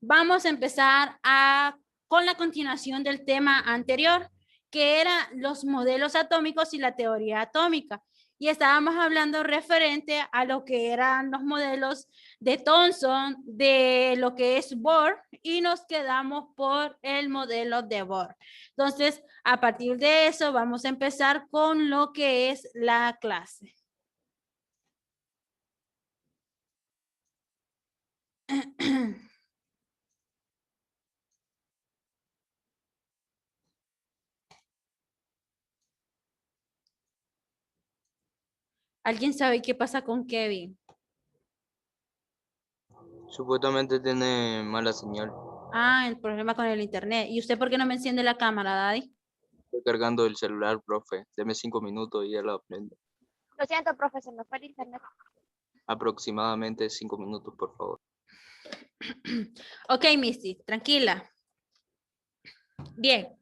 vamos a empezar con la continuación del tema anterior, que eran los modelos atómicos y la teoría atómica. Y estábamos hablando referente a lo que eran los modelos de Thomson, de lo que es Bohr, y nos quedamos por el modelo de Bohr. Entonces, a partir de eso, vamos a empezar con lo que es la clase. ¿Alguien sabe qué pasa con Kevin? Supuestamente tiene mala señal. Ah, el problema con el internet. ¿Y usted por qué no me enciende la cámara, Daddy? Estoy cargando el celular, profe. Deme 5 minutos y ya lo aprendo. Lo siento, profesor, me fue el internet. Aproximadamente 5 minutos, por favor. Ok, Misty, tranquila. Bien.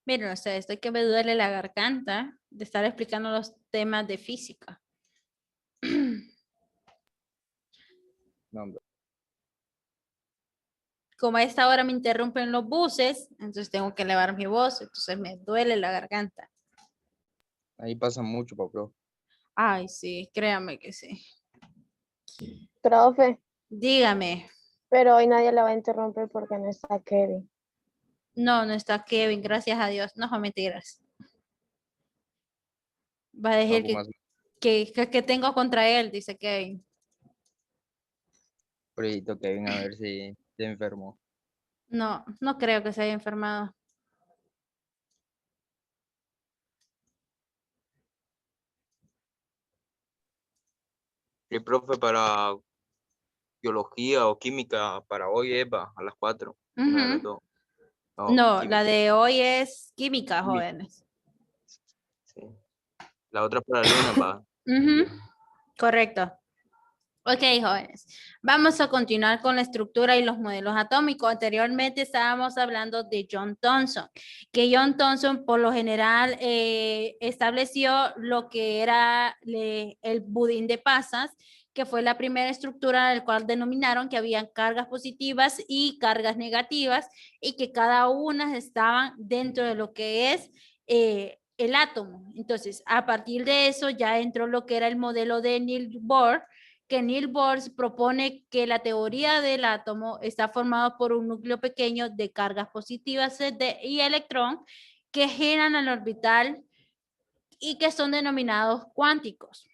Miren, o sea, esto que me duele la garganta de estar explicando los temas de física. No, hombre. Como a esta hora me interrumpen los buses, entonces tengo que elevar mi voz, entonces me duele la garganta. Ahí pasa mucho, profe. Ay, sí, créame que sí. Profe, Dígame. pero hoy nadie la va a interrumpir porque no está Kevin. No, no está Kevin, gracias a Dios. No, mentiras. Va a decir Algo más. que tengo contra él, dice Kevin. Pobrecito Kevin, a ver si se enfermó. No, no creo que se haya enfermado. El profe para biología o química para hoy, Eva, a las 4. Una de las Ujú. dos. No, No, la química. de hoy es química, Química, jóvenes. sí. La otra para Luna, va. Ujú, correcto. Ok, jóvenes. Vamos a continuar con la estructura y los modelos atómicos. Anteriormente estábamos hablando de John Thomson, que John Thomson por lo general estableció lo que era el budín de pasas, que fue la primera estructura del cual denominaron que habían cargas positivas y cargas negativas y que cada una estaban dentro de lo que es el átomo. Entonces, a partir de eso ya entró lo que era el modelo de Niels Bohr, que Niels Bohr propone que la teoría del átomo está formado por un núcleo pequeño de cargas positivas y electrón que giran al orbital y que son denominados cuánticos.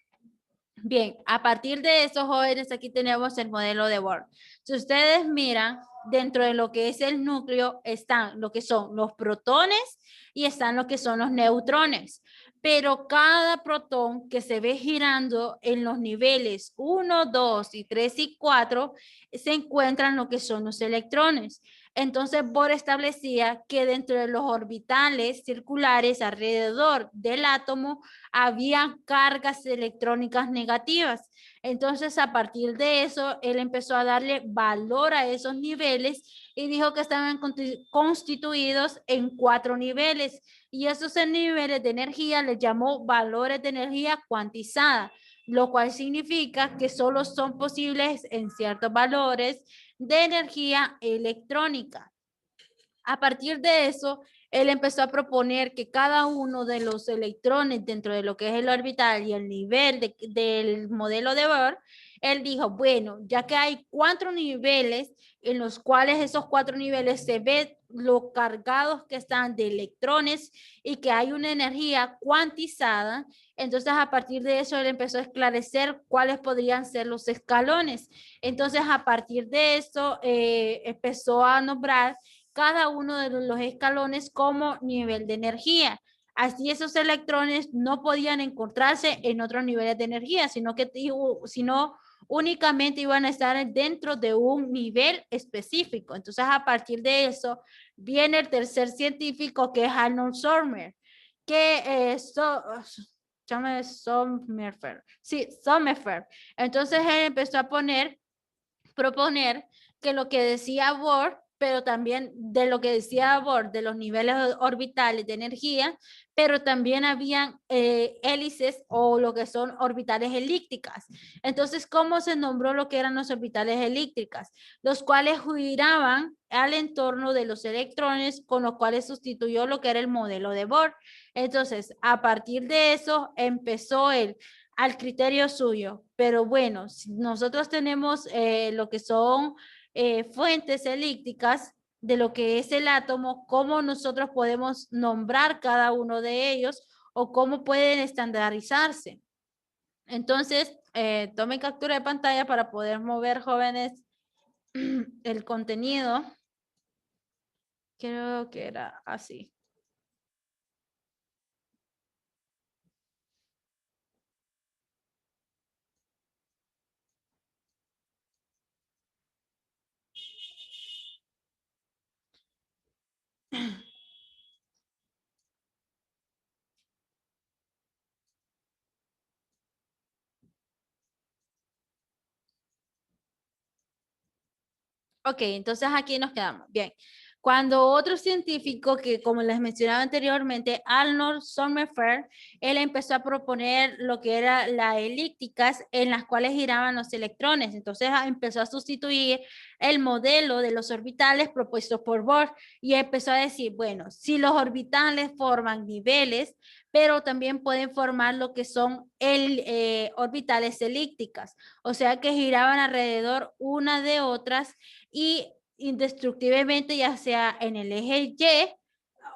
Bien, a partir de eso, jóvenes, aquí tenemos el modelo de Bohr. Si ustedes miran, dentro de lo que es el núcleo están lo que son los protones y están lo que son los neutrones. Pero cada protón que se ve girando en los niveles 1, 2 y 3 y 4 se encuentran lo que son los electrones. Entonces, Bohr establecía que dentro de los orbitales circulares alrededor del átomo había cargas electrónicas negativas. Entonces, a partir de eso, él empezó a darle valor a esos niveles y dijo que estaban constituidos en 4 niveles. Y esos niveles de energía les llamó valores de energía cuantizada, lo cual significa que solo son posibles en ciertos valores de energía electrónica. A partir de eso, él empezó a proponer que cada uno de los electrones dentro de lo que es el orbital y el nivel del modelo de Bohr, él dijo, bueno, ya que hay 4 niveles en los cuales esos 4 niveles se ve lo cargados que están de electrones y que hay una energía cuantizada, entonces a partir de eso él empezó a esclarecer cuáles podrían ser los escalones. Entonces a partir de eso empezó a nombrar cada uno de los escalones como nivel de energía. Así esos electrones no podían encontrarse en otros niveles de energía, sino únicamente iban a estar dentro de un nivel específico. Entonces, a partir de eso, viene el tercer científico que es Arnold Sommer, que Sommerfeld. Sí, Sommerfeld. Entonces, él empezó a proponer que lo que decía Bohr pero también de lo que decía Bohr, de los niveles orbitales de energía, pero también habían hélices o lo que son orbitales elípticas. Entonces, ¿cómo se nombró lo que eran los orbitales elípticas? Los cuales giraban al entorno de los electrones, con los cuales sustituyó lo que era el modelo de Bohr. Entonces, a partir de eso, empezó él al criterio suyo. Pero bueno, si nosotros tenemos lo que son fuentes elípticas de lo que es el átomo, cómo nosotros podemos nombrar cada uno de ellos o cómo pueden estandarizarse. Entonces, tomen captura de pantalla para poder mover, jóvenes, el contenido. Creo que era así. Ok, entonces aquí nos quedamos. Bien. Cuando otro científico que, como les mencionaba anteriormente, Arnold Sommerfeld, él empezó a proponer lo que era las elípticas en las cuales giraban los electrones. Entonces empezó a sustituir el modelo de los orbitales propuestos por Bohr y empezó a decir, bueno, si los orbitales forman niveles, pero también pueden formar lo que son orbitales elípticas, o sea que giraban alrededor una de otras y indestructiblemente, ya sea en el eje Y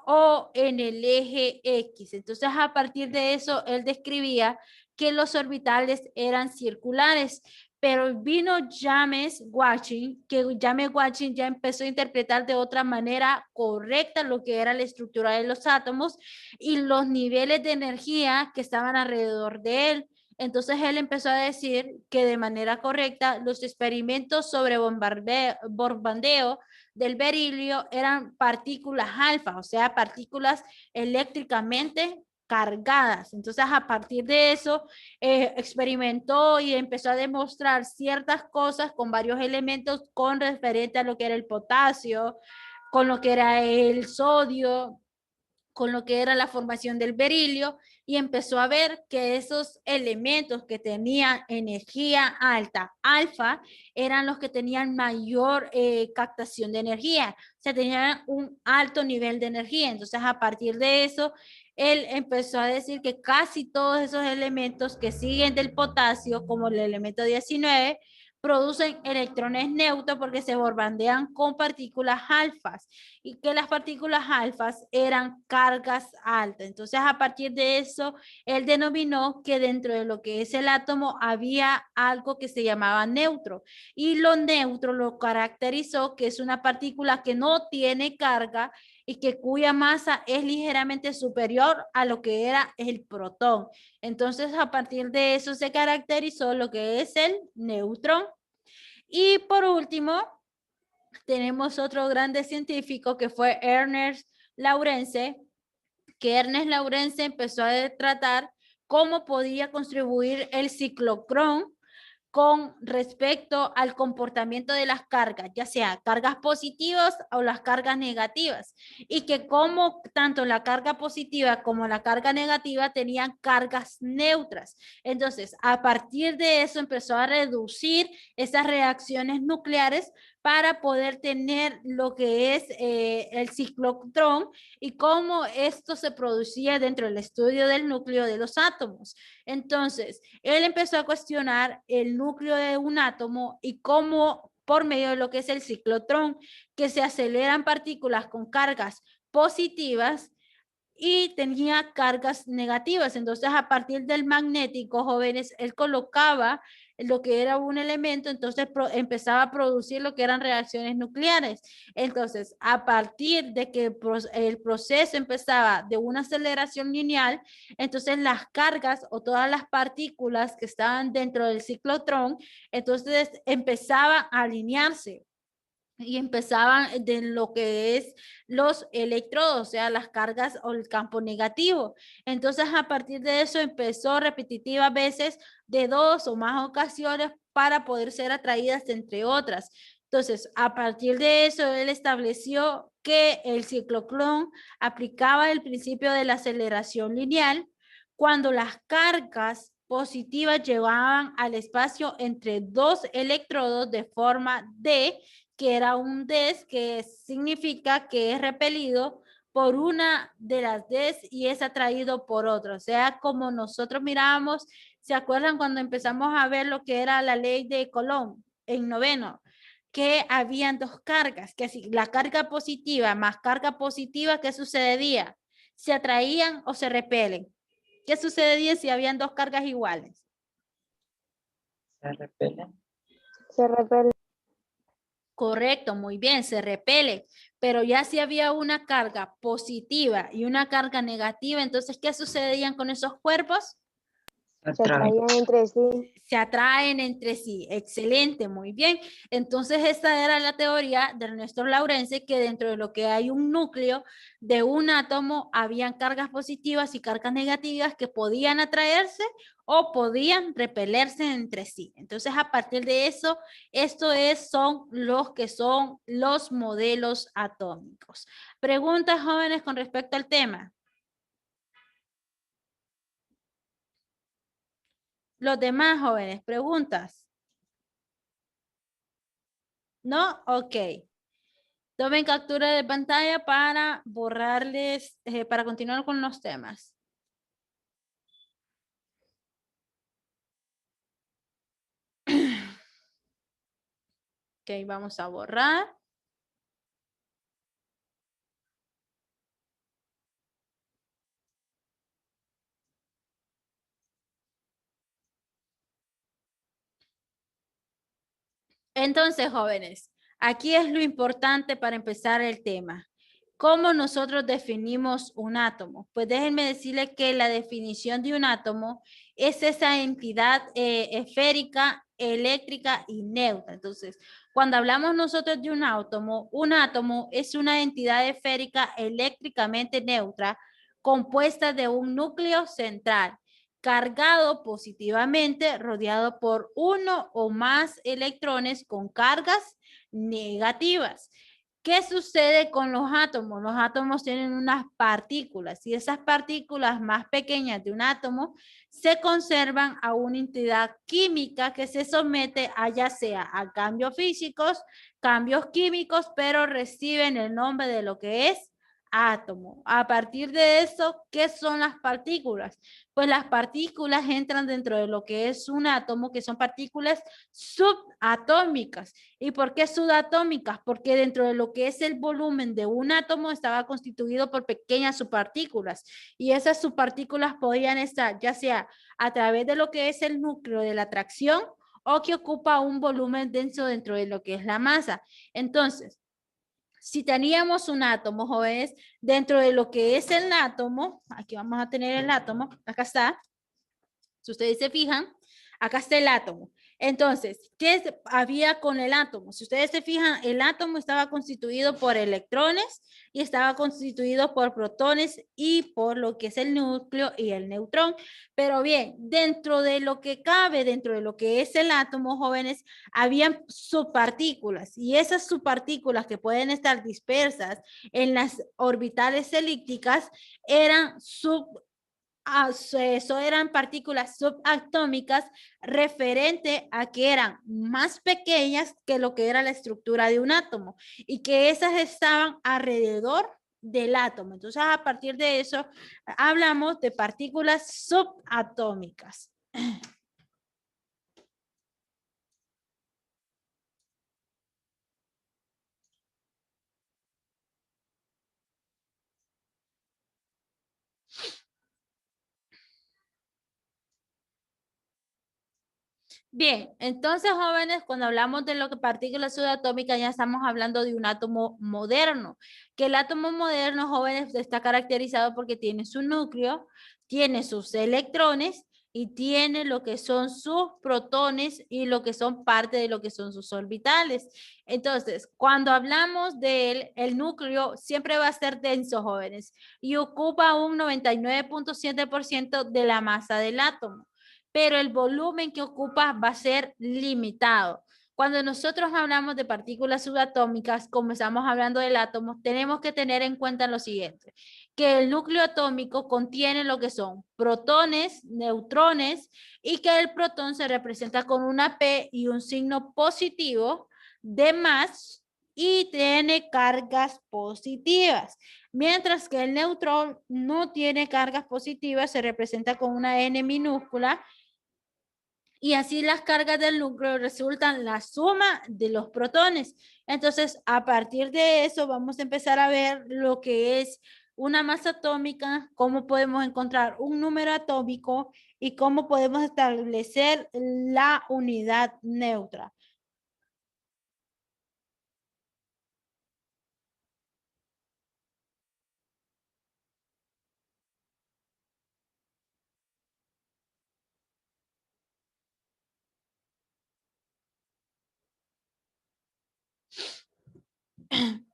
o en el eje X. Entonces, a partir de eso, él describía que los orbitales eran circulares, pero vino James Watt, que James Watt ya empezó a interpretar de otra manera correcta lo que era la estructura de los átomos y los niveles de energía que estaban alrededor de él. Entonces él empezó a decir que de manera correcta los experimentos sobre bombardeo del berilio eran partículas alfa, o sea, partículas eléctricamente cargadas. Entonces, a partir de eso, experimentó y empezó a demostrar ciertas cosas con varios elementos con referente a lo que era el potasio, con lo que era el sodio, con lo que era la formación del berilio y empezó a ver que esos elementos que tenían energía alta, alfa, eran los que tenían mayor captación de energía, o sea, tenían un alto nivel de energía. Entonces, a partir de eso, él empezó a decir que casi todos esos elementos que siguen del potasio, como el elemento 19, producen electrones neutros porque se bombardean con partículas alfas y que las partículas alfas eran cargas altas. Entonces, a partir de eso, él denominó que dentro de lo que es el átomo había algo que se llamaba neutro y lo neutro lo caracterizó que es una partícula que no tiene carga y que cuya masa es ligeramente superior a lo que era el protón. Entonces, a partir de eso se caracterizó lo que es el neutrón. Y por último, tenemos otro grande científico que fue Ernest Lawrence, que Ernest Lawrence empezó a tratar cómo podía contribuir el ciclocrón con respecto al comportamiento de las cargas, ya sea cargas positivas o las cargas negativas, y que como tanto la carga positiva como la carga negativa tenían cargas neutras. Entonces, a partir de eso empezó a reducir esas reacciones nucleares para poder tener lo que es el ciclotrón y cómo esto se producía dentro del estudio del núcleo de los átomos. Entonces, él empezó a cuestionar el núcleo de un átomo y cómo por medio de lo que es el ciclotrón, que se aceleran partículas con cargas positivas y tenía cargas negativas. Entonces, a partir del magnético, jóvenes, él colocaba lo que era un elemento, entonces empezaba a producir lo que eran reacciones nucleares. Entonces, a partir de que el proceso empezaba de una aceleración lineal, entonces las cargas o todas las partículas que estaban dentro del ciclotrón, entonces empezaban a alinearse y empezaban de lo que es los electrodos, o sea, las cargas o el campo negativo. Entonces, a partir de eso empezó repetitivas veces de 2 o más ocasiones para poder ser atraídas entre otras. Entonces, a partir de eso, él estableció que el ciclocrón aplicaba el principio de la aceleración lineal cuando las cargas positivas llevaban al espacio entre dos electrodos de forma D, que era un DES, que significa que es repelido por una de las Ds y es atraído por otra. O sea, como nosotros mirábamos, ¿se acuerdan cuando empezamos a ver lo que era la ley de Coulomb en noveno? Que habían dos cargas, que si la carga positiva más carga positiva, ¿qué sucedería? ¿Se atraían o se repelen? ¿Qué sucedería si habían dos cargas iguales? Se repelen. Se repele. Correcto, muy bien, se repele. Pero ya si había una carga positiva y una carga negativa, entonces, ¿qué sucedían con esos cuerpos? Se atraían entre sí. Se atraen entre sí. Excelente, muy bien. Entonces, esta era la teoría de Ernesto Lawrence, que dentro de lo que hay un núcleo de un átomo, habían cargas positivas y cargas negativas que podían atraerse o podían repelerse entre sí. Entonces, a partir de eso, son los modelos atómicos. ¿Preguntas, jóvenes, con respecto al tema? Los demás jóvenes, ¿preguntas? ¿No? Ok. Tomen captura de pantalla para borrarles, para continuar con los temas. Ok, vamos a borrar. Entonces, jóvenes, aquí es lo importante para empezar el tema. ¿Cómo nosotros definimos un átomo? Pues déjenme decirles que la definición de un átomo es esa entidad esférica, eléctrica y neutra. Entonces, cuando hablamos nosotros de un átomo es una entidad esférica eléctricamente neutra compuesta de un núcleo central cargado positivamente, rodeado por uno o más electrones con cargas negativas. ¿Qué sucede con los átomos? Los átomos tienen unas partículas y esas partículas más pequeñas de un átomo se conservan a una entidad química que se somete a ya sea a cambios físicos, cambios químicos, pero reciben el nombre de lo que es átomo. A partir de eso, ¿qué son las partículas? Pues las partículas entran dentro de lo que es un átomo, que son partículas subatómicas. ¿Y por qué subatómicas? Porque dentro de lo que es el volumen de un átomo estaba constituido por pequeñas subpartículas y esas subpartículas podían estar ya sea a través de lo que es el núcleo de la atracción o que ocupa un volumen denso dentro de lo que es la masa. Entonces, si teníamos un átomo, jóvenes, dentro de lo que es el átomo, aquí vamos a tener el átomo, acá está, si ustedes se fijan, acá está el átomo. Entonces, ¿qué había con el átomo? Si ustedes se fijan, el átomo estaba constituido por electrones y estaba constituido por protones y por lo que es el núcleo y el neutrón. Pero bien, dentro de lo que cabe, dentro de lo que es el átomo, jóvenes, habían subpartículas y esas subpartículas que pueden estar dispersas en las orbitales elípticas eran eso eran partículas subatómicas referente a que eran más pequeñas que lo que era la estructura de un átomo y que esas estaban alrededor del átomo. Entonces, a partir de eso, hablamos de partículas subatómicas. Bien, entonces jóvenes, cuando hablamos de lo que partículas subatómicas ya estamos hablando de un átomo moderno, que el átomo moderno, jóvenes, está caracterizado porque tiene su núcleo, tiene sus electrones y tiene lo que son sus protones y lo que son parte de lo que son sus orbitales. Entonces, cuando hablamos de el núcleo, siempre va a ser denso, jóvenes, y ocupa un 99.7% de la masa del átomo, pero el volumen que ocupa va a ser limitado. Cuando nosotros hablamos de partículas subatómicas, como estamos hablando del átomo, tenemos que tener en cuenta lo siguiente, que el núcleo atómico contiene lo que son protones, neutrones, y que el protón se representa con una P y un signo positivo de más y tiene cargas positivas. Mientras que el neutrón no tiene cargas positivas, se representa con una N minúscula, y así las cargas del núcleo resultan la suma de los protones. Entonces, a partir de eso, vamos a empezar a ver lo que es una masa atómica, cómo podemos encontrar un número atómico y cómo podemos establecer la unidad neutra.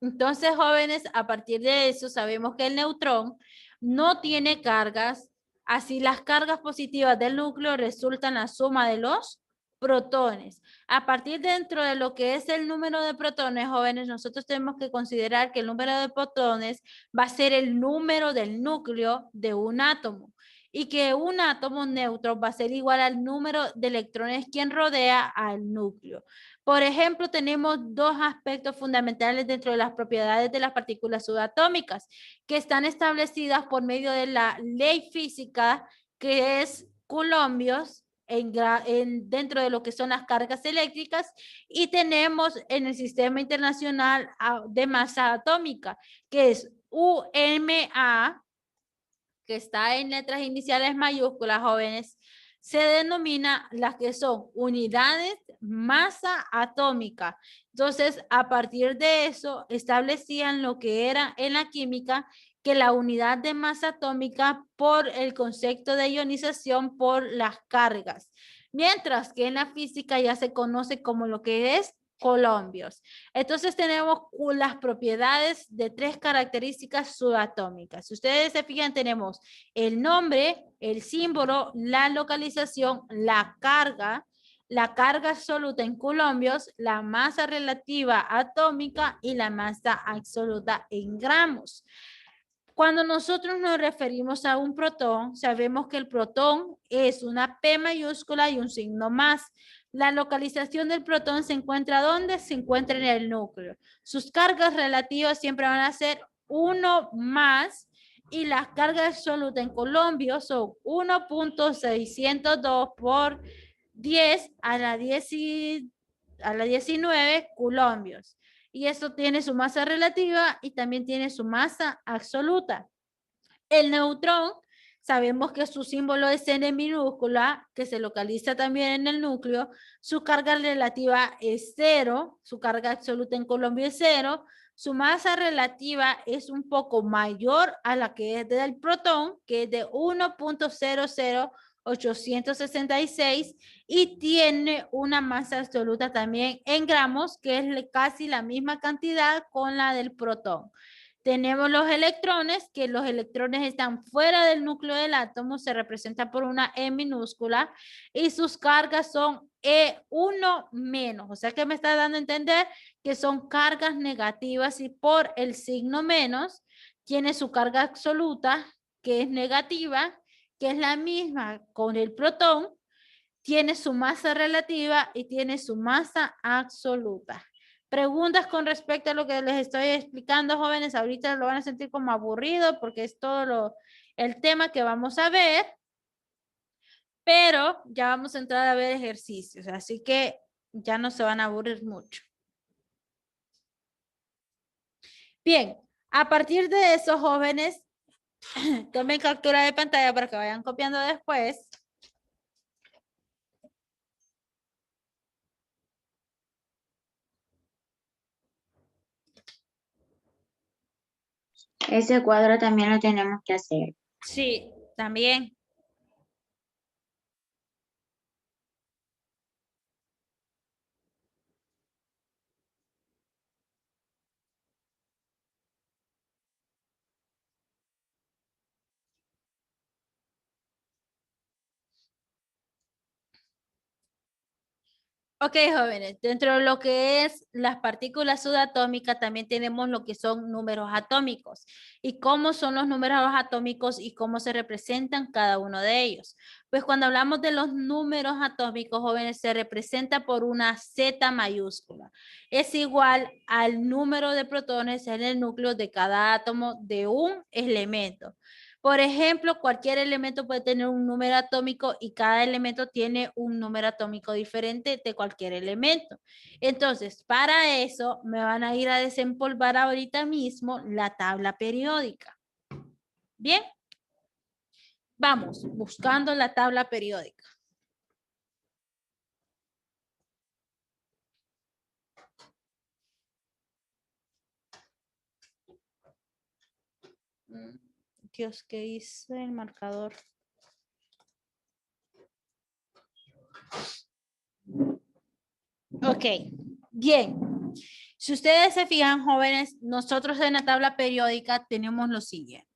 Entonces, jóvenes, a partir de eso sabemos que el neutrón no tiene cargas, así las cargas positivas del núcleo resultan la suma de los protones. A partir dentro de lo que es el número de protones, jóvenes, nosotros tenemos que considerar que el número de protones va a ser el número del núcleo de un átomo y que un átomo neutro va a ser igual al número de electrones quien rodea al núcleo. Por ejemplo, tenemos dos aspectos fundamentales dentro de las propiedades de las partículas subatómicas que están establecidas por medio de la ley física que es Coulombios dentro de lo que son las cargas eléctricas, y tenemos en el sistema internacional de masa atómica que es UMA, que está en letras iniciales mayúsculas, jóvenes, se denomina las que son unidades masa atómica. Entonces, a partir de eso, establecían lo que era en la química, que la unidad de masa atómica por el concepto de ionización por las cargas. Mientras que en la física ya se conoce como lo que es Coulombios. Entonces tenemos las propiedades de tres características subatómicas. Si ustedes se fijan, tenemos el nombre, el símbolo, la localización, la carga absoluta en coulombios, la masa relativa atómica y la masa absoluta en gramos. Cuando nosotros nos referimos a un protón, sabemos que el protón es una P mayúscula y un signo más. La localización del protón se encuentra ¿dónde? Se encuentra en el núcleo. Sus cargas relativas siempre van a ser 1 más, y las cargas absolutas en coulombios son 1.602 por 10 a la 19 coulombios. Y esto tiene su masa relativa y también tiene su masa absoluta. El neutrón, sabemos que su símbolo es N minúscula, que se localiza también en el núcleo. Su carga relativa es 0, su carga absoluta en Colombia es 0. Su masa relativa es un poco mayor a la que es del protón, que es de 1.00866, y tiene una masa absoluta también en gramos, que es casi la misma cantidad con la del protón. Tenemos los electrones, que los electrones están fuera del núcleo del átomo, se representa por una E minúscula, y sus cargas son E1 menos. O sea que me está dando a entender que son cargas negativas, y por el signo menos tiene su carga absoluta, que es negativa, que es la misma con el protón, tiene su masa relativa y tiene su masa absoluta. Preguntas con respecto a lo que les estoy explicando, jóvenes. Ahorita lo van a sentir como aburrido porque es todo el tema que vamos a ver, pero ya vamos a entrar a ver ejercicios, así que ya no se van a aburrir mucho. Bien, a partir de eso, jóvenes, tomen captura de pantalla para que vayan copiando después. Ese cuadro también lo tenemos que hacer. Sí, también. Ok, jóvenes, dentro de lo que es las partículas subatómicas, también tenemos lo que son números atómicos. ¿Y cómo son los números atómicos y cómo se representan cada uno de ellos? Pues cuando hablamos de los números atómicos, jóvenes, se representa por una Z mayúscula. Es igual al número de protones en el núcleo de cada átomo de un elemento. Por ejemplo, cualquier elemento puede tener un número atómico y cada elemento tiene un número atómico diferente de cualquier elemento. Entonces, para eso me van a ir a desempolvar ahorita mismo la tabla periódica. Bien. Vamos, buscando la tabla periódica. Dios, ¿qué hice el marcador? Ok, bien. Si ustedes se fijan, jóvenes, nosotros en la tabla periódica tenemos lo siguiente.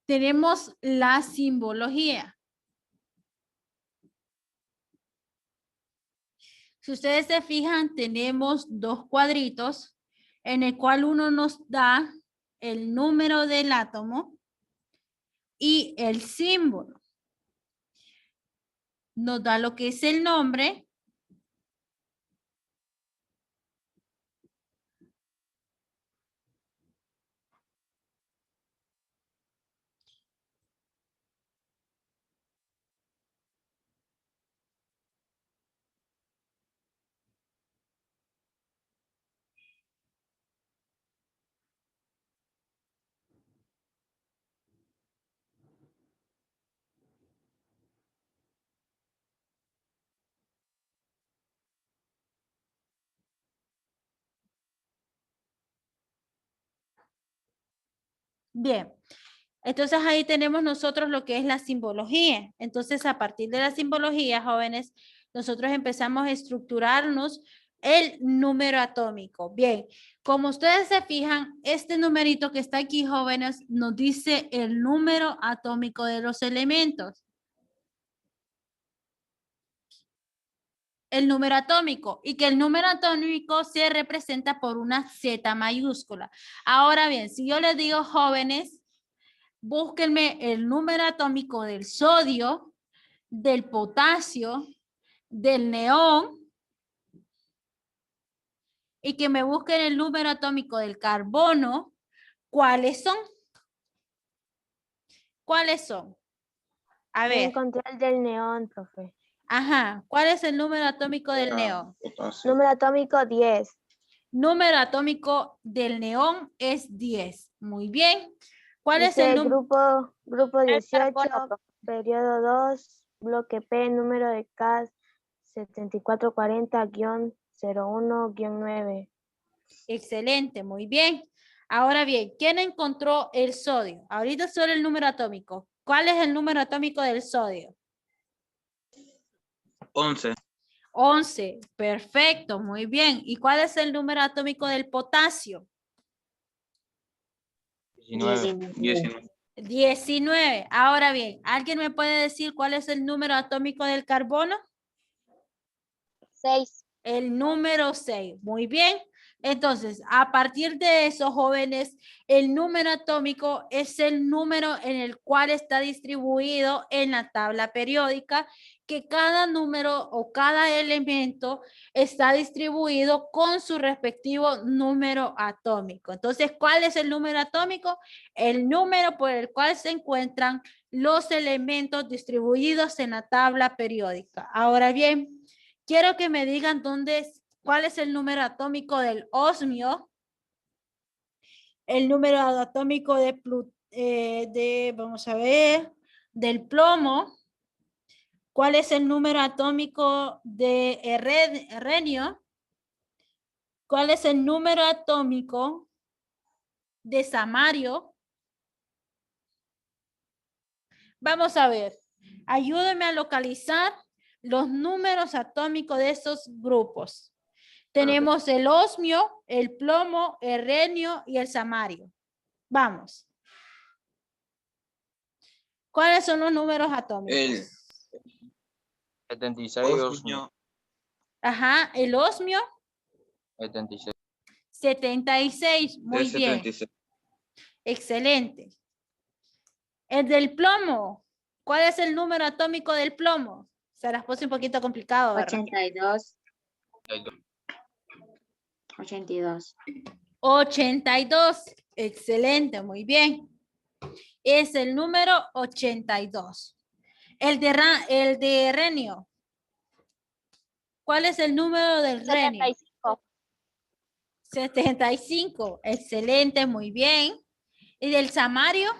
Tenemos la simbología. Si ustedes se fijan, tenemos dos cuadritos en el cual uno nos da el número del átomo y el símbolo. Nos da lo que es el nombre. Bien, entonces ahí tenemos nosotros lo que es la simbología. Entonces, a partir de la simbología, jóvenes, nosotros empezamos a estructurarnos el número atómico. Bien, como ustedes se fijan, este numerito que está aquí, jóvenes, nos dice el número atómico de los elementos. El número atómico y que el número atómico se representa por una Z mayúscula. Ahora bien, si yo les digo, jóvenes, búsquenme el número atómico del sodio, del potasio, del neón y que me busquen el número atómico del carbono. ¿Cuáles son? ¿Cuáles son? A Yo ver. encontré el del neón, profe. Ajá. ¿Cuál es el número atómico del neón? Número atómico 10. Número atómico del neón es 10. Muy bien. ¿Cuál es el Dice número? grupo 18, periodo 2, bloque P, número de CAS 7440-01-9. Excelente, muy bien. Ahora bien, ¿quién encontró el sodio? Ahorita solo el número atómico. ¿Cuál es el número atómico del sodio? 11. 11. Perfecto, muy bien. ¿Y cuál es el número atómico del potasio? 19. 19. Ahora bien, ¿alguien me puede decir cuál es el número atómico del carbono? 6. El número 6. Muy bien. Entonces, a partir de eso, jóvenes, el número atómico es el número en el cual está distribuido en la tabla periódica, que cada número o cada elemento está distribuido con su respectivo número atómico. Entonces, ¿cuál es el número atómico? El número por el cual se encuentran los elementos distribuidos en la tabla periódica. Ahora bien, quiero que me digan cuál es el número atómico del osmio, el número atómico vamos a ver, del plomo, cuál es el número atómico de herrenio, cuál es el número atómico de samario. Vamos a ver, ayúdenme a localizar los números atómicos de esos grupos. Tenemos el osmio, el plomo, el herrenio y el samario. Vamos. ¿Cuáles son los números atómicos? 76, osmio. Ajá, el osmio, 76. 76. Muy bien. 76. Excelente. El del plomo. ¿Cuál es el número atómico del plomo? Se las puse un poquito complicado, ¿verdad? 82. 82. 82. Excelente, muy bien. Es el número 82. El de renio. ¿Cuál es el número del renio? 75. 75. Excelente, muy bien. ¿Y del samario?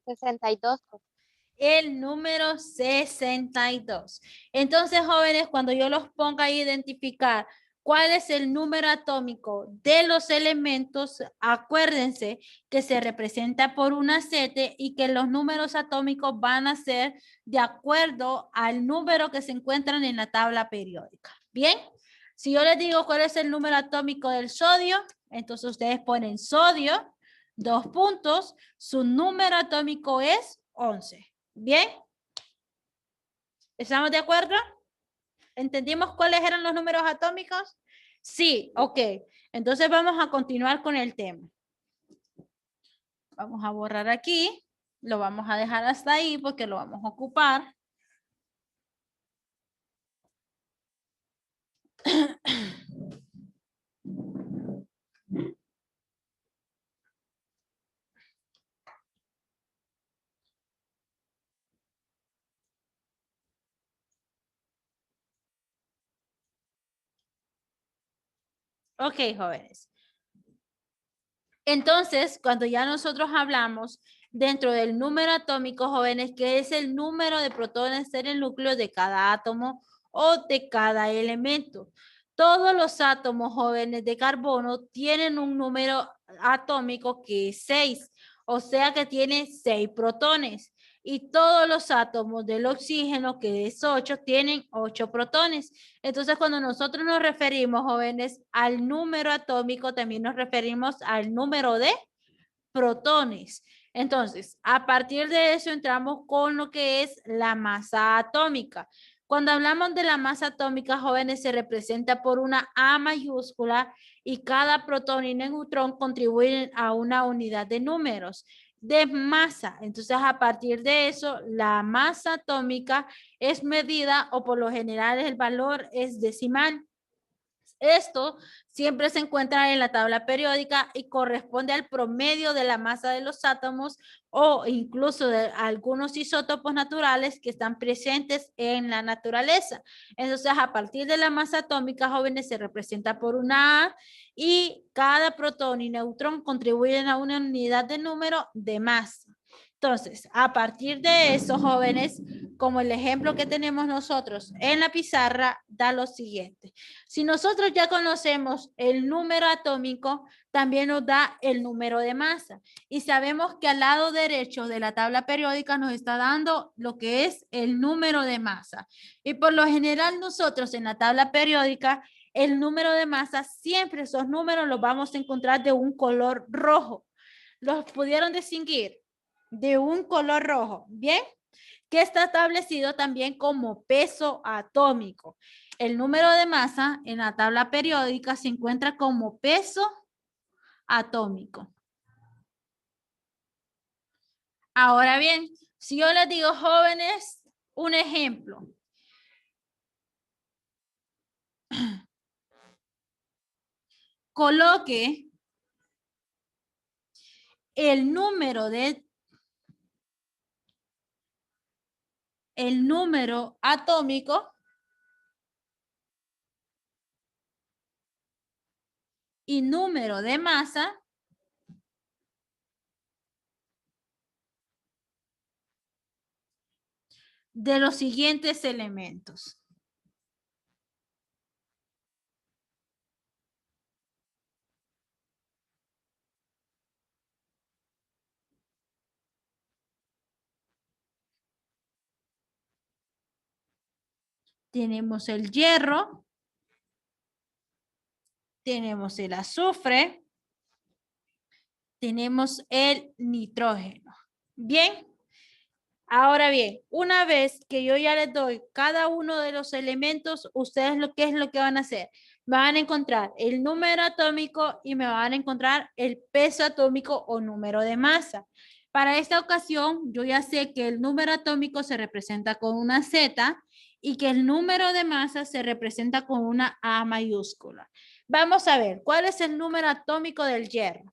62. El número 62. Entonces, jóvenes, cuando yo los ponga a identificar cuál es el número atómico de los elementos, acuérdense que se representa por una sete y que los números atómicos van a ser de acuerdo al número que se encuentran en la tabla periódica. ¿Bien? Si yo les digo cuál es el número atómico del sodio, entonces ustedes ponen sodio, 2 puntos, su número atómico es 11. ¿Bien? ¿Estamos de acuerdo? ¿Entendimos cuáles eran los números atómicos? Sí, ok. Entonces vamos a continuar con el tema. Vamos a borrar aquí. Lo vamos a dejar hasta ahí porque lo vamos a ocupar. Ok, jóvenes. Entonces, cuando ya nosotros hablamos dentro del número atómico, jóvenes, que es el número de protones en el núcleo de cada átomo o de cada elemento. Todos los átomos, jóvenes, de carbono tienen un número atómico que es 6, o sea que tiene 6 protones. Y todos los átomos del oxígeno, que es 8, tienen 8 protones. Entonces, cuando nosotros nos referimos, jóvenes, al número atómico, también nos referimos al número de protones. Entonces, a partir de eso entramos con lo que es la masa atómica. Cuando hablamos de la masa atómica, jóvenes, se representa por una A mayúscula y cada protón y neutrón contribuyen a una unidad de números de masa. Entonces, a partir de eso, la masa atómica es medida o por lo general el valor es decimal. Esto siempre se encuentra en la tabla periódica y corresponde al promedio de la masa de los átomos o incluso de algunos isótopos naturales que están presentes en la naturaleza. Entonces, a partir de la masa atómica, jóvenes, se representa por una A y cada protón y neutrón contribuyen a una unidad de número de masa. Entonces, a partir de eso, jóvenes, como el ejemplo que tenemos nosotros en la pizarra, da lo siguiente. Si nosotros ya conocemos el número atómico, también nos da el número de masa. Y sabemos que al lado derecho de la tabla periódica nos está dando lo que es el número de masa. Y por lo general nosotros en la tabla periódica, el número de masa, siempre esos números los vamos a encontrar de un color rojo. ¿Los pudieron distinguir? De un color rojo, ¿bien? Que está establecido también como peso atómico. El número de masa en la tabla periódica se encuentra como peso atómico. Ahora bien, si yo les digo, jóvenes, un ejemplo. Coloque el número atómico y número de masa de los siguientes elementos. tenemos el hierro, tenemos el azufre, tenemos el nitrógeno. Bien. Ahora bien, una vez que yo ya les doy cada uno de los elementos, ustedes ¿qué es lo que van a hacer? Van a encontrar el número atómico y me van a encontrar el peso atómico o número de masa. Para esta ocasión, yo ya sé que el número atómico se representa con una Z y que el número de masa se representa con una A mayúscula. Vamos a ver, ¿cuál es el número atómico del hierro?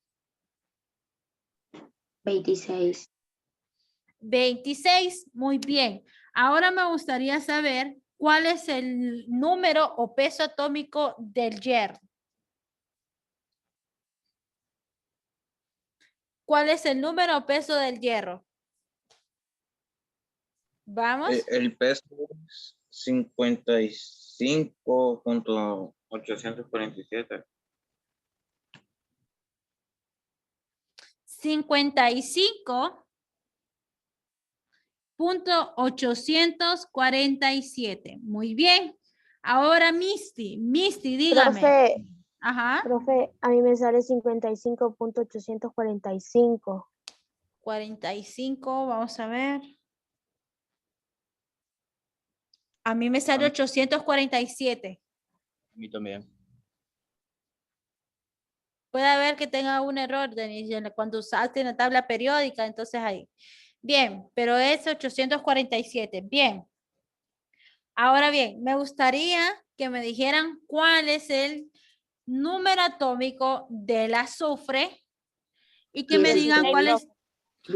26. 26, muy bien. Ahora me gustaría saber cuál es el número o peso atómico del hierro. ¿Cuál es el número o peso del hierro? Vamos. El peso es 55.847. 55.847. Muy bien. Ahora Misty, dígame. Profe, Ajá. profe, a mí me sale 55.845. 45, vamos a ver. A mí me sale 847. A mí también. Puede haber que tenga un error, Denise, cuando usaste en la tabla periódica, entonces ahí. Bien, pero es 847. Bien. Ahora bien, me gustaría que me dijeran cuál es el número atómico del azufre y que me digan cuál es.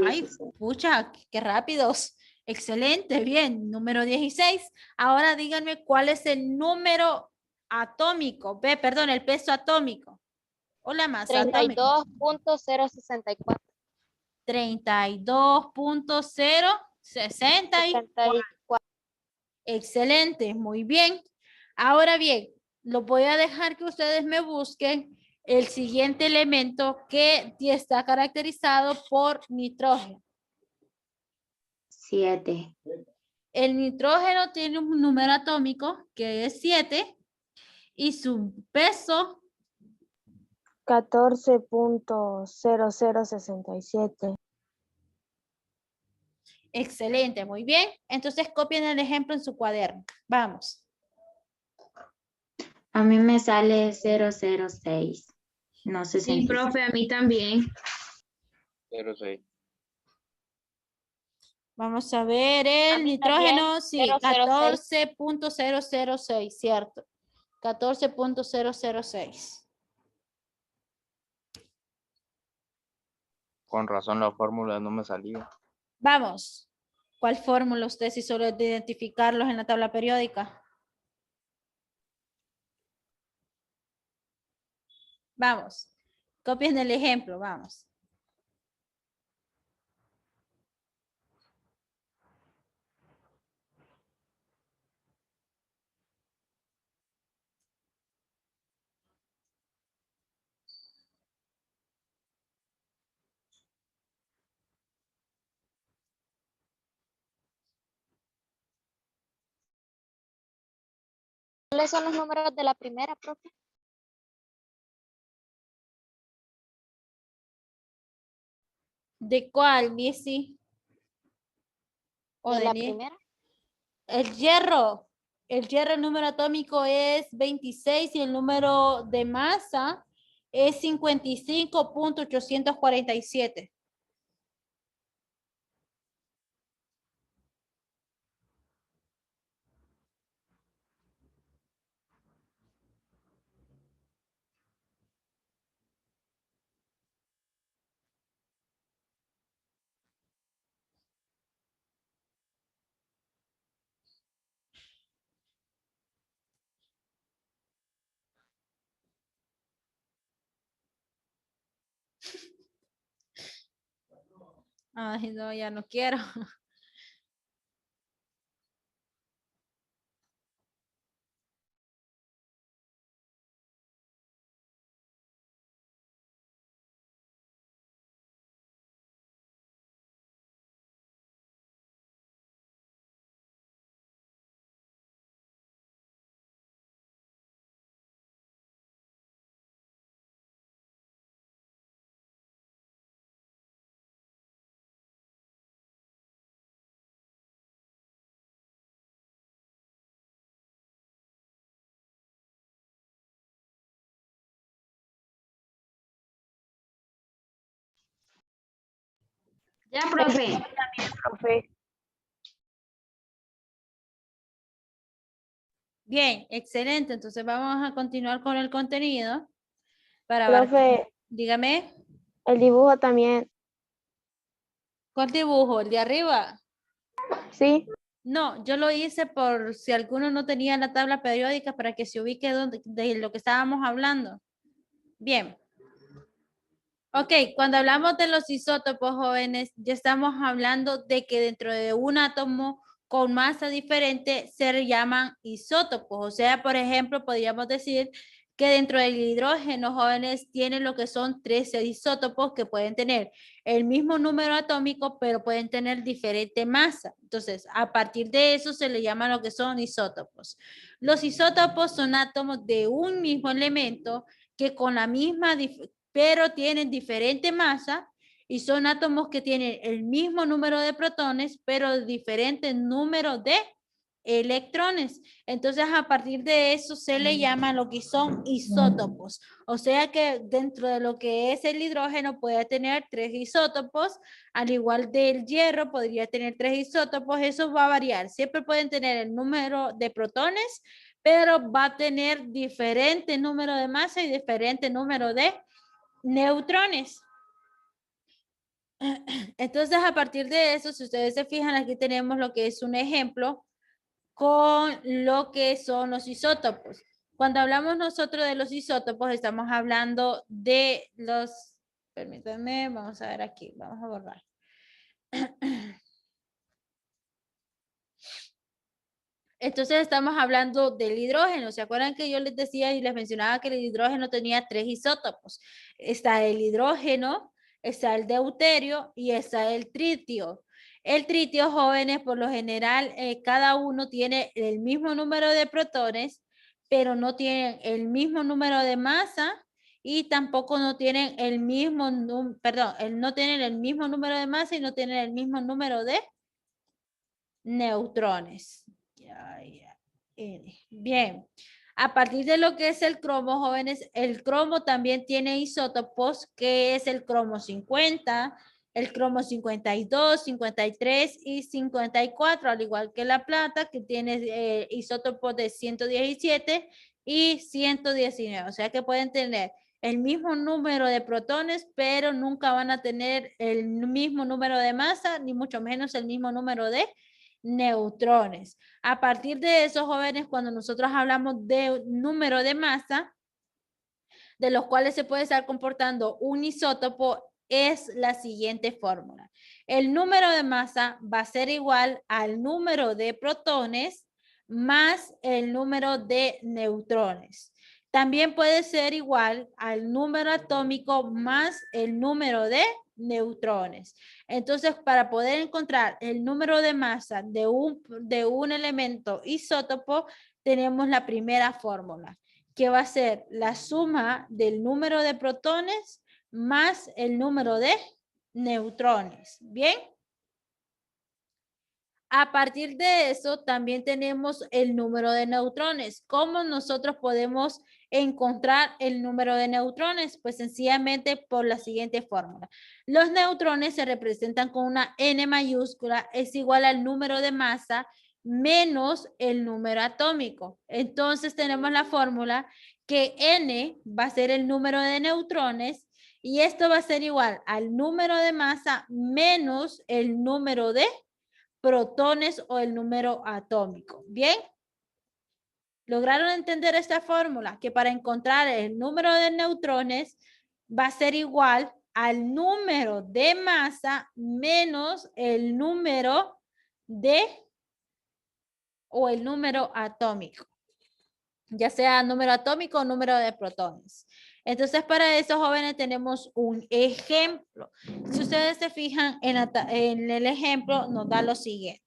Ay, 16. pucha, qué rápidos. Excelente, bien. Número 16. Ahora díganme cuál es el número atómico. Perdón, el peso atómico. O la masa atómica. 32.064. 32.064. Excelente, muy bien. Ahora bien, lo voy a dejar que ustedes me busquen el siguiente elemento que está caracterizado por nitrógeno. 7. El nitrógeno tiene un número atómico que es 7 y su peso 14.0067. excelente, muy bien. Entonces copien el ejemplo en su cuaderno. Vamos. A mí me sale 006. No 65. Sí, profe, a mí también. 06. Vamos a ver el mí también, nitrógeno, sí, 006. 14.006, cierto. 14.006. Con razón la fórmula no me salía. Vamos. ¿Cuál fórmula usted si solo es de identificarlos en la tabla periódica? Vamos. Copien el ejemplo, vamos. ¿Cuáles son los números de la primera, profe? ¿De cuál, Missy? ¿O ¿De la Denise? primera? El hierro. El hierro, el número atómico es 26 y el número de masa es 55.847. Ay, no, ya no quiero. Ya, profe. Profe. Bien, excelente. Entonces vamos a continuar con el contenido. Profe, Dígame, el dibujo también. ¿cuál dibujo? ¿El de arriba? Sí, No, yo lo hice por si alguno no tenía la tabla periódica para que se ubique de lo que estábamos hablando. Bien. Ok, cuando hablamos de los isótopos, jóvenes, ya estamos hablando de que dentro de un átomo con masa diferente se llaman isótopos. O sea, por ejemplo, podríamos decir que dentro del hidrógeno, jóvenes, tienen lo que son 13 isótopos que pueden tener el mismo número atómico, pero pueden tener diferente masa. Entonces, a partir de eso se le llama lo que son isótopos. Los isótopos son átomos de un mismo elemento que con la misma pero tienen diferente masa y son átomos que tienen el mismo número de protones, pero diferente número de electrones. Entonces, a partir de eso se le llama lo que son isótopos. O sea que dentro de lo que es el hidrógeno puede tener 3 isótopos, al igual del hierro podría tener 3 isótopos. Eso va a variar. Siempre pueden tener el número de protones, pero va a tener diferente número de masa y diferente número de neutrones. Entonces, a partir de eso, si ustedes se fijan, aquí tenemos lo que es un ejemplo con lo que son los isótopos. Cuando hablamos nosotros de los isótopos, estamos hablando de los, permítanme, vamos a ver aquí, vamos a borrar. Entonces estamos hablando del hidrógeno. ¿Se acuerdan que yo les decía y les mencionaba que el hidrógeno tenía 3 isótopos? Está el hidrógeno, está el deuterio y está el tritio. El tritio, jóvenes, por lo general, cada uno tiene el mismo número de protones, pero no tienen el mismo número de masa y tampoco no tienen el mismo, no tienen el mismo número de masa y no tienen el mismo número de neutrones. Bien, a partir de lo que es el cromo, jóvenes, el cromo también tiene isótopos, que es el cromo 50, el cromo 52, 53 y 54, al igual que la plata, que tiene isótopos de 117 y 119. O sea que pueden tener el mismo número de protones, pero nunca van a tener el mismo número de masa, ni mucho menos el mismo número de neutrones. A partir de eso, jóvenes, cuando nosotros hablamos de número de masa, de los cuales se puede estar comportando un isótopo, es la siguiente fórmula. El número de masa va a ser igual al número de protones más el número de neutrones. También puede ser igual al número atómico más el número de neutrones. Entonces, para poder encontrar el número de masa de un elemento isótopo, tenemos la primera fórmula, que va a ser la suma del número de protones más el número de neutrones. ¿Bien? A partir de eso, también tenemos el número de neutrones. ¿Cómo nosotros podemos encontrar el número de neutrones? Pues sencillamente por la siguiente fórmula. Los neutrones se representan con una N mayúscula, es igual al número de masa menos el número atómico. Entonces tenemos la fórmula que N va a ser el número de neutrones y esto va a ser igual al número de masa menos el número de protones o el número atómico. ¿Bien? ¿Lograron entender esta fórmula? Que para encontrar el número de neutrones va a ser igual al número de masa menos el número de o el número atómico. Ya sea número atómico o número de protones. Entonces, para eso, jóvenes, tenemos un ejemplo. Si ustedes se fijan en el ejemplo, nos da lo siguiente.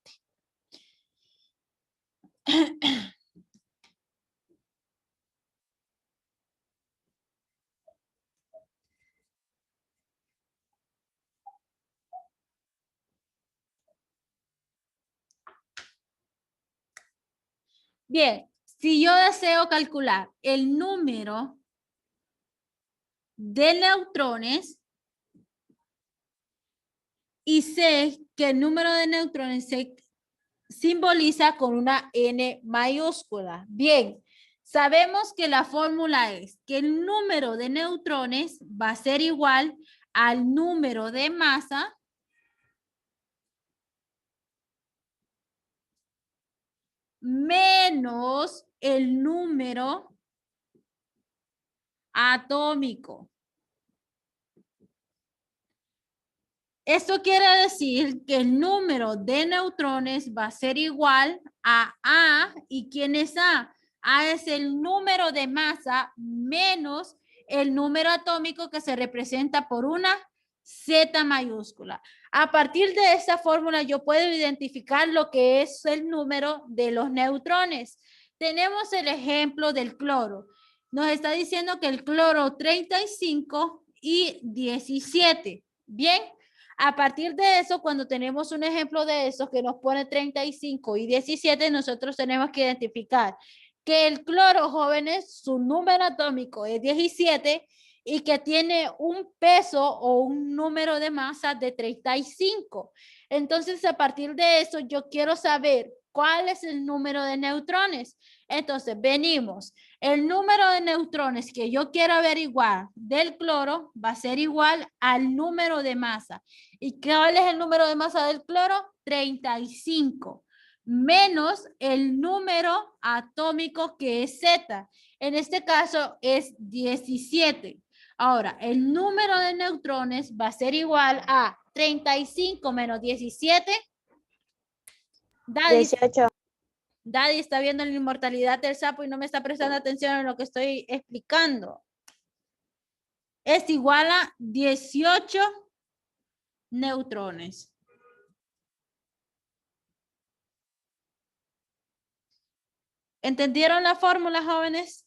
Bien, si yo deseo calcular el número de neutrones, y sé que el número de neutrones se simboliza con una N mayúscula. Bien, sabemos que la fórmula es que el número de neutrones va a ser igual al número de masa menos el número atómico. Esto quiere decir que el número de neutrones va a ser igual a A. ¿Y quién es A? A es el número de masa menos el número atómico que se representa por una Z mayúscula. A partir de esa fórmula yo puedo identificar lo que es el número de los neutrones. Tenemos el ejemplo del cloro. Nos está diciendo que el cloro 35 y 17. Bien. A partir de eso, cuando tenemos un ejemplo de esos que nos pone 35 y 17, nosotros tenemos que identificar que el cloro, jóvenes, su número atómico es 17 y que tiene un peso o un número de masa de 35. Entonces, a partir de eso, yo quiero saber cuál es el número de neutrones. Entonces, venimos. El número de neutrones que yo quiero averiguar del cloro va a ser igual al número de masa. ¿Y cuál es el número de masa del cloro? 35. Menos el número atómico que es Z. En este caso es 17. Ahora, el número de neutrones va a ser igual a 35 menos 17. Daddy, 18. Daddy está viendo la inmortalidad del sapo y no me está prestando atención en lo que estoy explicando. Es igual a 18 neutrones. ¿Entendieron la fórmula, jóvenes?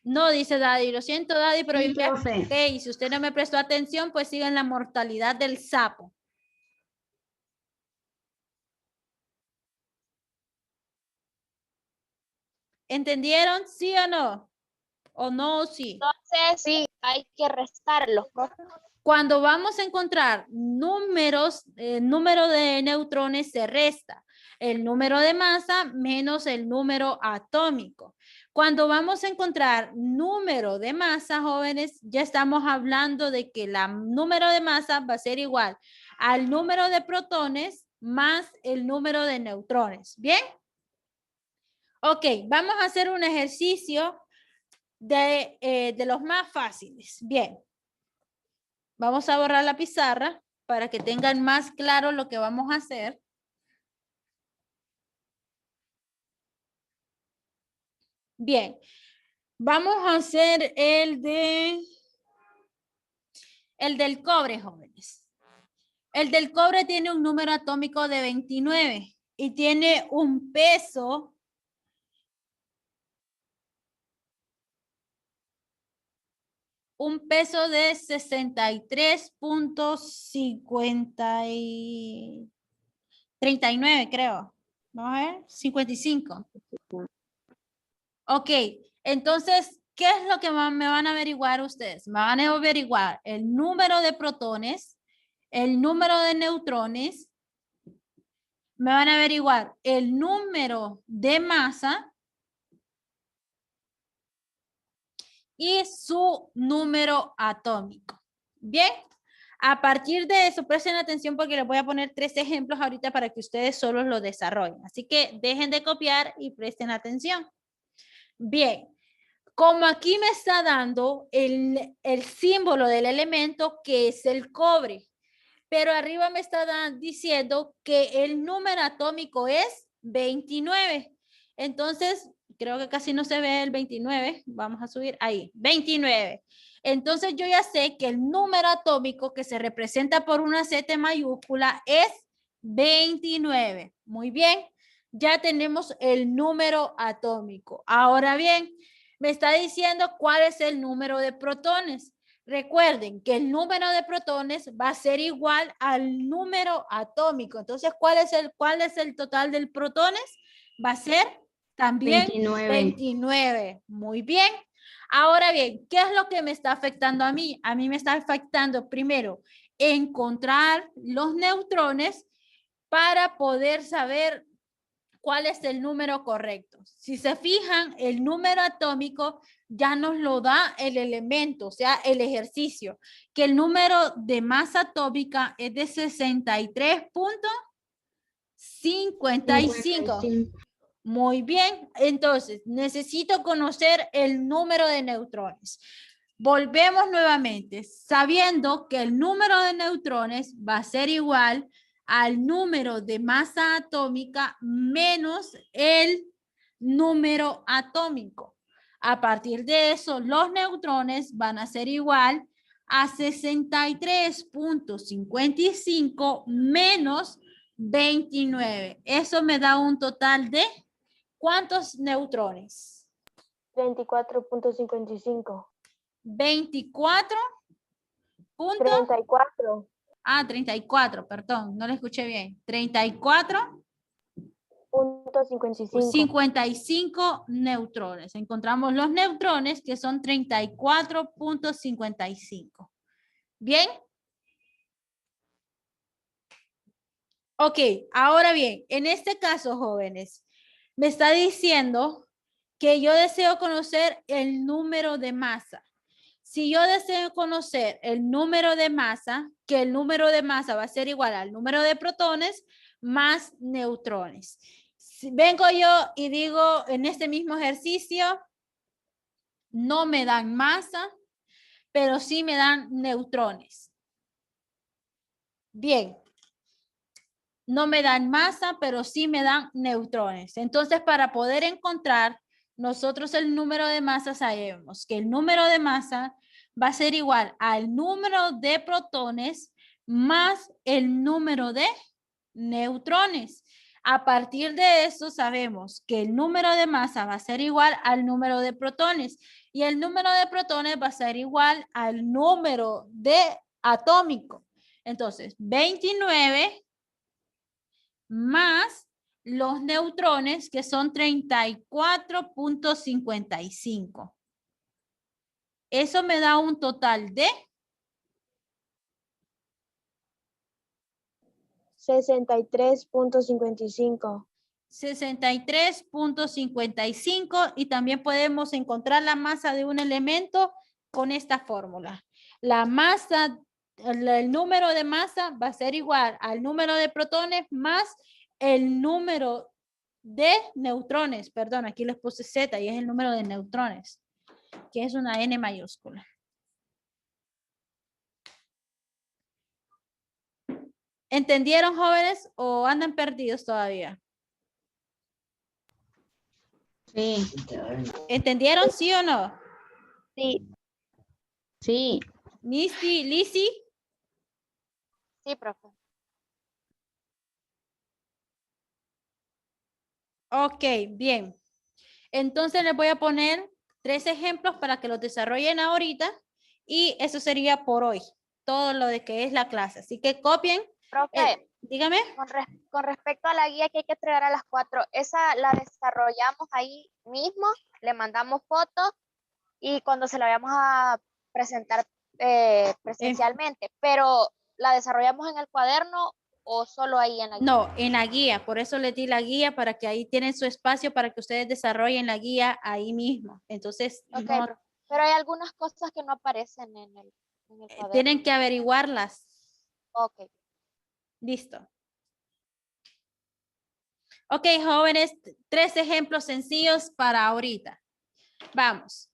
No, dice Daddy. Lo siento, Daddy, pero Sí, yo ya profe. expliqué, y si usted no me prestó atención, pues sigan la mortalidad del sapo. ¿Entendieron? ¿Sí o no? ¿O no o sí? Entonces, sí, hay que restarlos, profe. Cuando vamos a encontrar números, número de neutrones se resta el número de masa menos el número atómico. Cuando vamos a encontrar número de masa, jóvenes, ya estamos hablando de que el número de masa va a ser igual al número de protones más el número de neutrones. ¿Bien? Ok, vamos a hacer un ejercicio de los más fáciles. Bien. Vamos a borrar la pizarra para que tengan más claro lo que vamos a hacer. Bien, vamos a hacer el del cobre, jóvenes. El del cobre tiene un número atómico de 29 y tiene un peso de 63.39, creo. Vamos a ver, 55. Ok, entonces, ¿qué es lo que me van a averiguar ustedes? Me van a averiguar el número de protones, el número de neutrones, me van a averiguar el número de masa y su número atómico. Bien, a partir de eso, presten atención porque les voy a poner 3 ejemplos ahorita para que ustedes solos lo desarrollen. Así que dejen de copiar y presten atención. Bien, como aquí me está dando el símbolo del elemento que es el cobre, pero arriba me está diciendo que el número atómico es 29. Entonces, creo que casi no se ve el 29. Vamos a subir ahí, 29. Entonces, yo ya sé que el número atómico que se representa por una Z mayúscula es 29. Muy bien, ya tenemos el número atómico. Ahora bien, me está diciendo cuál es el número de protones. Recuerden que el número de protones va a ser igual al número atómico. Entonces, ¿cuál es el total de protones? Va a ser también 29. Muy bien. Ahora bien, ¿qué es lo que me está afectando a mí? A mí me está afectando primero encontrar los neutrones para poder saber cuál es el número correcto. Si se fijan, el número atómico ya nos lo da el elemento, o sea, el ejercicio, que el número de masa atómica es de 63.55. Muy bien, entonces necesito conocer el número de neutrones. Volvemos nuevamente, sabiendo que el número de neutrones va a ser igual al número de masa atómica menos el número atómico. A partir de eso, los neutrones van a ser igual a 63.55 menos 29. Eso me da un total de ¿cuántos neutrones? 34.55. 24. 34. 34, perdón, no lo escuché bien. 34.55 55. neutrones. Encontramos los neutrones que son 34.55. ¿Bien? Ok, ahora bien, en este caso, jóvenes, me está diciendo que yo deseo conocer el número de masa. Si yo deseo conocer el número de masa, que el número de masa va a ser igual al número de protones más neutrones. Si vengo yo y digo en este mismo ejercicio, no me dan masa, pero sí me dan neutrones. Bien. No me dan masa, pero sí me dan neutrones. Entonces, para poder encontrar nosotros el número de masa, sabemos que el número de masa va a ser igual al número de protones más el número de neutrones. A partir de eso sabemos que el número de masa va a ser igual al número de protones y el número de protones va a ser igual al número de atómico. Entonces, 29 más los neutrones, que son 34.55. Eso me da un total de 63.55. 63.55 y también podemos encontrar la masa de un elemento con esta fórmula. La masa, el número de masa va a ser igual al número de protones más el número de neutrones. Perdón, aquí les puse Z y es el número de neutrones, que es una N mayúscula. ¿Entendieron, jóvenes, o andan perdidos todavía? Sí. ¿Entendieron, sí o no? Sí. Sí. Misty, Lizzy. Sí, profe. Ok, bien. Entonces les voy a poner 3 ejemplos para que los desarrollen ahorita y eso sería por hoy, todo lo de que es la clase. Así que copien. Profe, Dígame. con respecto a la guía que hay que entregar a las 4, esa la desarrollamos ahí mismo, le mandamos fotos y cuando se la vayamos a presentar presencialmente, pero ¿la desarrollamos en el cuaderno o solo ahí en la guía? No, en la guía. Por eso les di la guía para que ahí tienen su espacio para que ustedes desarrollen la guía ahí mismo. Entonces, Ok, no, pero hay algunas cosas que no aparecen en el cuaderno. tienen que averiguarlas. Ok. Listo. Ok, jóvenes, 3 ejemplos sencillos para ahorita. Vamos.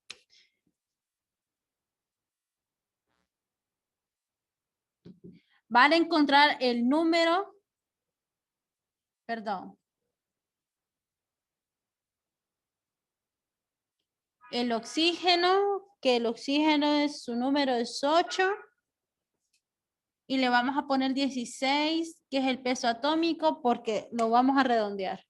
Van a encontrar el número, perdón. El oxígeno, que el oxígeno es su número es 8. Y le vamos a poner 16, que es el peso atómico, porque lo vamos a redondear.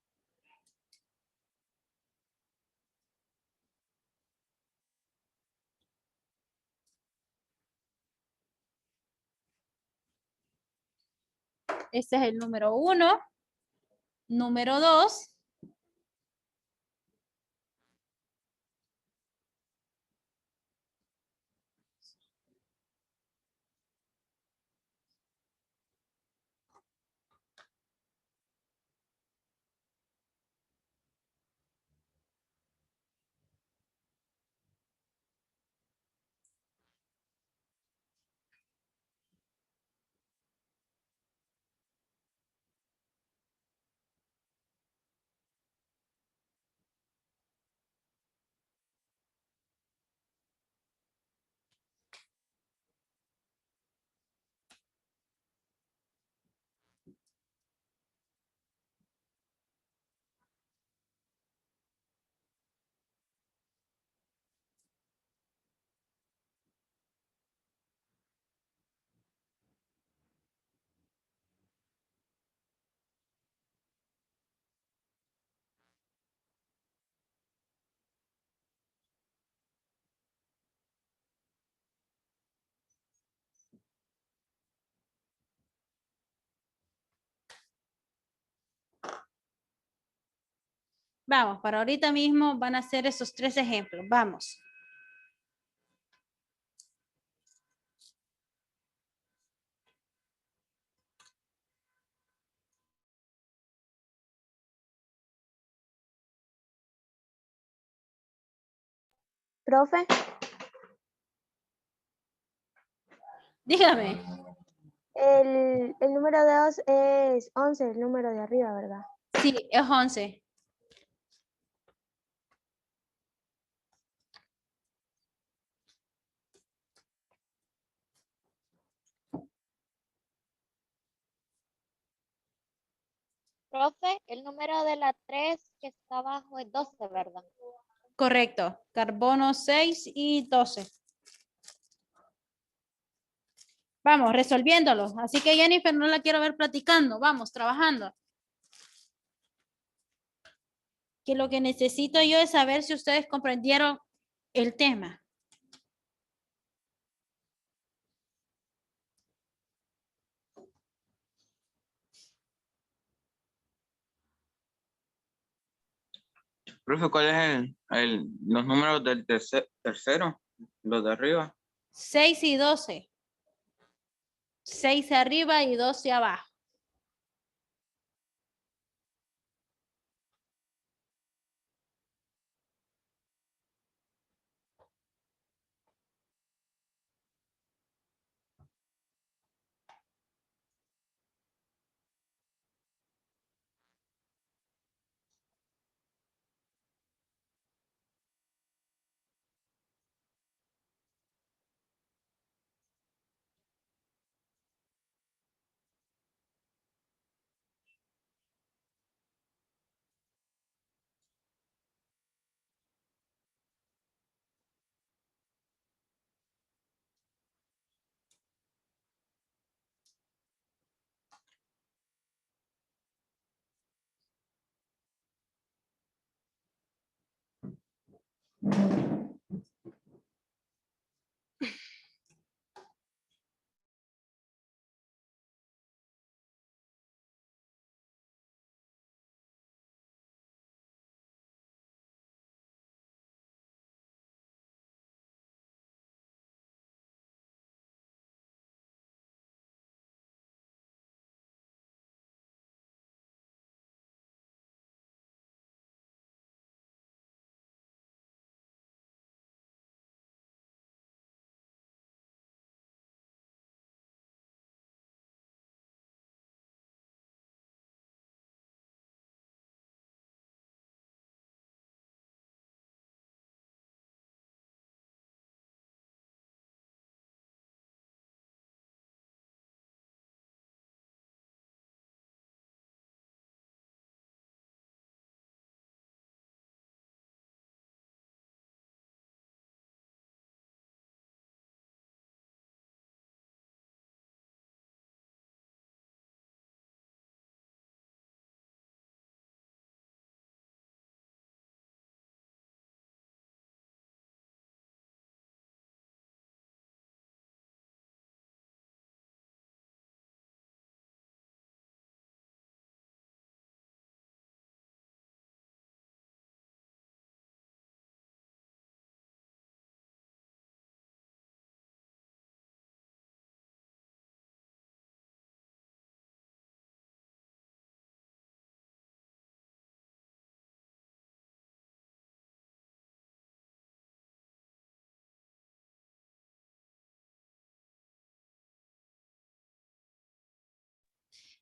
Este es el número 1. Número 2. Vamos, para ahorita mismo van a hacer esos 3 ejemplos. Vamos. Profe, Dígame. el número 2 es 11, el número de arriba, ¿verdad? Sí, es 11. Profe, el número de la 3 que está abajo es 12, ¿verdad? Correcto. Carbono 6 y 12. Vamos, resolviéndolo. Así que Jennifer no la quiero ver platicando. Vamos, trabajando. Que lo que necesito yo es saber si ustedes comprendieron el tema. Profe, ¿cuál es los números del tercero? Los de arriba. 6 y 12. 6 arriba y 12 abajo.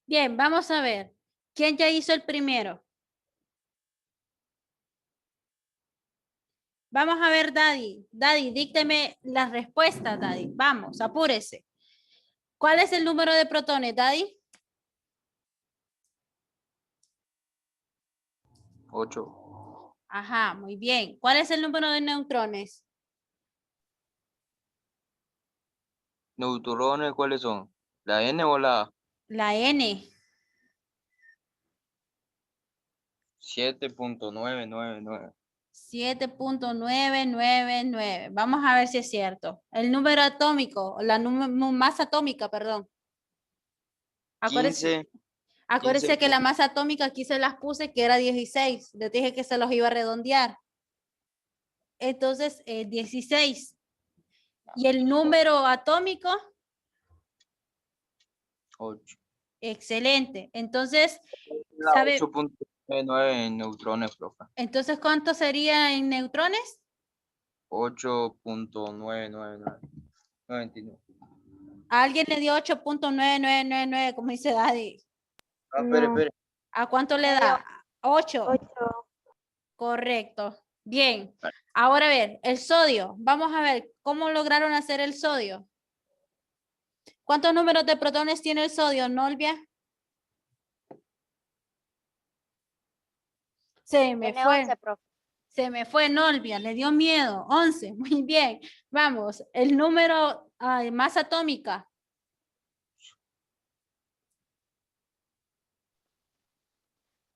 Bien, vamos a ver. ¿Quién ya hizo el primero? Vamos a ver, Daddy. Daddy, dícteme las respuestas, Daddy. Vamos, apúrese. ¿Cuál es el número de protones, Daddy? 8. Ajá, muy bien. ¿Cuál es el número de neutrones? ¿Neutrones cuáles son? ¿La N o la A? La N. 7.999. 7.999. Vamos a ver si es cierto. El número atómico, la masa atómica, perdón. Acuérdense. 15. Acuérdense que la 15. masa atómica aquí se las puse que era 16. Les dije que se los iba a redondear. Entonces, 16. ¿Y el número atómico? 8. Excelente. Entonces, ¿sabe? 8.99 en neutrones, profe. Entonces, ¿cuánto sería en neutrones? 8.999. A alguien le dio 8.9999, como dice Daddy. Ah, No. espere. ¿A cuánto le Me dio da? 8. 8. Correcto. Bien. Ahora a ver, el sodio. Vamos a ver cómo lograron hacer el sodio. ¿Cuántos números de protones tiene el sodio, Nolvia? Se me Tiene fue. 11, profe. Se me fue Nolvia, le dio miedo. 11, muy bien. Vamos, el número masa atómica.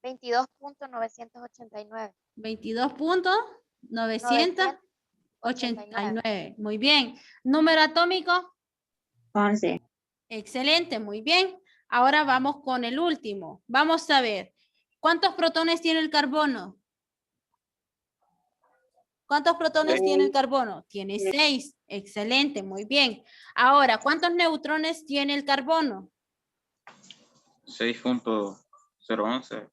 22.989. 22.989. Muy bien. Número atómico. 11. Excelente, muy bien. Ahora vamos con el último. Vamos a ver. ¿Cuántos protones tiene el carbono? ¿Cuántos protones tiene el carbono? Tiene 6. Excelente, muy bien. Ahora, ¿cuántos neutrones tiene el carbono? 6.011.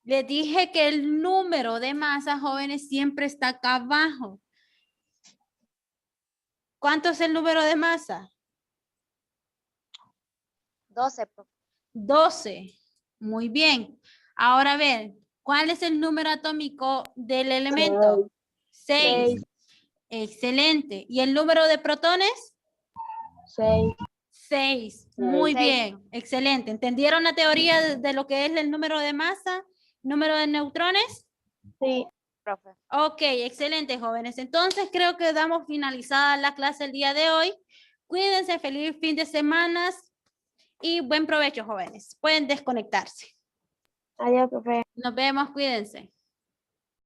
Les dije que el número de masa, jóvenes, siempre está acá abajo. ¿Cuánto es el número de masa? 12, profe. 12. Muy bien. Ahora a ver, ¿cuál es el número atómico del elemento? 6. Excelente. ¿Y el número de protones? 6. 6. Muy 6. bien. Excelente. ¿Entendieron la teoría de lo que es el número de masa? ¿Número de neutrones? Sí. Profe. Ok, excelente, jóvenes. Entonces creo que damos finalizada la clase el día de hoy. Cuídense, feliz fin de semana y buen provecho, jóvenes. Pueden desconectarse. Adiós, profe. Nos vemos, cuídense.